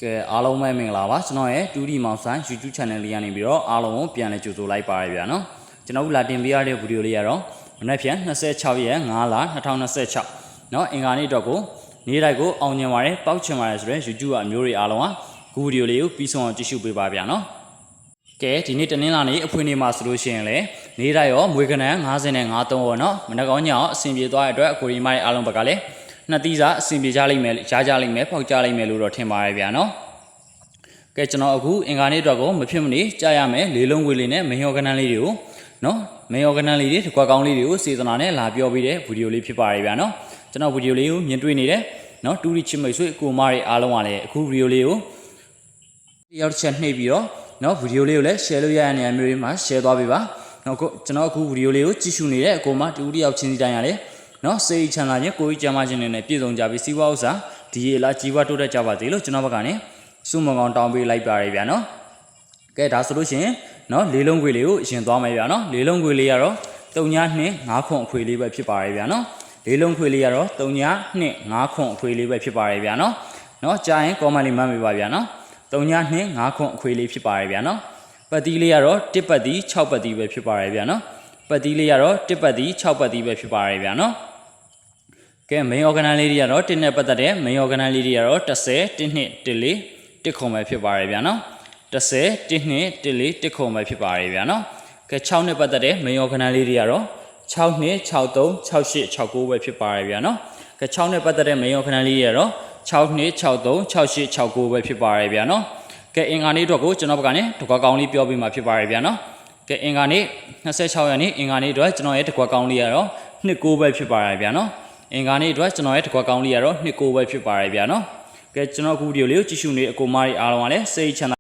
ကဲအားလုံးပဲမင်္ဂလာပါကျွန်တော်ရဲ့ 2D မောင်ဆိုင် YouTube channel လေးကနေပြီးတော့အားလုံးကိုပြန်လည်ကြိုဆိုလိုက်ပါရဗျာနော်ကျွန်တော်လာတင်ပေးရတဲ့ဗီဒီယိုလေးကတော့မနေ့ဖြန်26ရက်5လ2026เนาะအင်္ဂါနေ့အတွက်ကိုနေ့တိုင်းကိုအောင်မြင်ပါတယ်ပေါက်ချင်ပါတယ်ဆိုတော့ YouTube အမျိုးတွေအားလုံးကဗီဒီယိုလေးကိုပြီးဆုံးအောင်ကြည့်ရှုပေးပါဗျာနော်ကဲဒီနေ့တနင်္လာနေ့အဖွင့်နေ့မှာဆိုလို့ရှိရင်လေနေ့တိုင်းရောမွေးကနန်း55သုံးရောเนาะမနေ့ကောင်းညအောင်အဆင်ပြေသွားတဲ့အတွက်အကိုရီမိုင်းအားလုံးဘက်ကလည်းနှစ်သီးစားအဆင်ပြေကြလိမ့်မယ်ကြားကြလိမ့်မယ်ပေါက်ကြလိမ့်မယ်လို့တော့ထင်ပါတယ်ဗျာနော်ကဲကျွန်တော်အခုအင်္ဂါနေ့အတွက်ကိုမဖြစ်မနေကြားရမယ်လေးလုံးခွေလေးနဲ့မင်းရောကနန်းလေးတွေကိုနော်မင်းရောကနန်းလေးတွေကွာကောင်းလေးတွေကိုစေတနာနဲ့လာပြောပြီးတဲ့ဗီဒီယိုလေးဖြစ်ပါတယ်ဗျာနော်ကျွန်တော်ဗီဒီယိုလေးကိုမြင်တွေ့နေတယ်နော်တူရီချစ်မိတ်ဆွေကိုမားတွေအားလုံးကလည်းအခုဗီဒီယိုလေးကိုတယောက်တစ်ချက်နှိပ်ပြီးတော့နော်ဗီဒီယိုလေးကိုလည်း share လုပ်ရတဲ့နေရာမျိုးတွေမှာ share သွားပေးပါနော်ကျွန်တော်အခုဗီဒီယိုလေးကိုကြည့်ရှုနေတဲ့အကိုမားတူတယောက်ချင်းစီတိုင်းရတယ်နော်စေချမ်းသာခြင်းကိုကြီးကျမ်းမာခြင်းနဲ့ပြည့်စုံကြပြီးစီးပွားဥစ္စာဒီရေလာကြီးပွားတိုးတက်ကြပါစေလို့ကျွန်တော်ဘက်ကနေစုမကောင်တောင်းပေးလိုက်ပါရဗျာနော်ကဲဒါဆိုလို့ရှိရင်နော်လေးလုံးခွေလေးကိုအရင်သွားမယ်ဗျာနော်လေးလုံးခွေလေးကတော့3ည2 5ခွန်အခွေလေးပဲဖြစ်ပါရဗျာနော်လေးလုံးခွေလေးကတော့3ည2 5ခွန်အခွေလေးပဲဖြစ်ပါရဗျာနော်နော်ကြားရင် comment လေးမှတ်ပေးပါဗျာနော်3ည2 5ခွန်အခွေလေးဖြစ်ပါရဗျာနော်ပတ်တီးလေးကတော့1ပတ်တီး6ပတ်တီးပဲဖြစ်ပါရဗျာနော်ပတ်တီးလေးကတော့1ပတ်တီး6ပတ်တီးပဲဖြစ်ပါရဗျာနော်ကဲ main organ လေးတွေကတော့1နဲ့ပတ်သက်တဲ့ main organ လေးတွေကတော့10 1နှစ်1 4 1ခုံပဲဖြစ်ပါရဗျာနော်10 1နှစ်1 4 1ခုံပဲဖြစ်ပါရဗျာနော်ကဲ6နဲ့ပတ်သက်တဲ့ main organ လေးတွေကတော့6နှစ်6 3 6 8 6 9ပဲဖြစ်ပါရဗျာနော်ကဲ6နဲ့ပတ်သက်တဲ့ main organ လေးတွေကတော့6နှစ်6 3 6 8 6 9ပဲဖြစ်ပါရဗျာနော်ကဲအင်္ဂါနေ့အတွက်ကိုကျွန်တော်ဘက်ကနေတကွာကောင်းလေးပြောပြမှာဖြစ်ပါရဗျာနော်ကဲအင်္ဂါနေ့26ရက်နေ့အင်္ဂါနေ့အတွက်ကျွန်တော်ရဲ့တကွာကောင်းလေးကတော့2 9ပဲဖြစ်ပါရဗျာနော်အင်္ဂါနေ့အတွက်ကျွန်တော်ရဲ့တကွာကောင်းလေးကတော့2 9ပဲဖြစ်ပါရဗျာနော်ကဲကျွန်တော်အခုဗီဒီယိုလေးကိုကြည့်ရှုနေအကိုမားတွေအားလုံးကလည်းစိတ်ချမ်း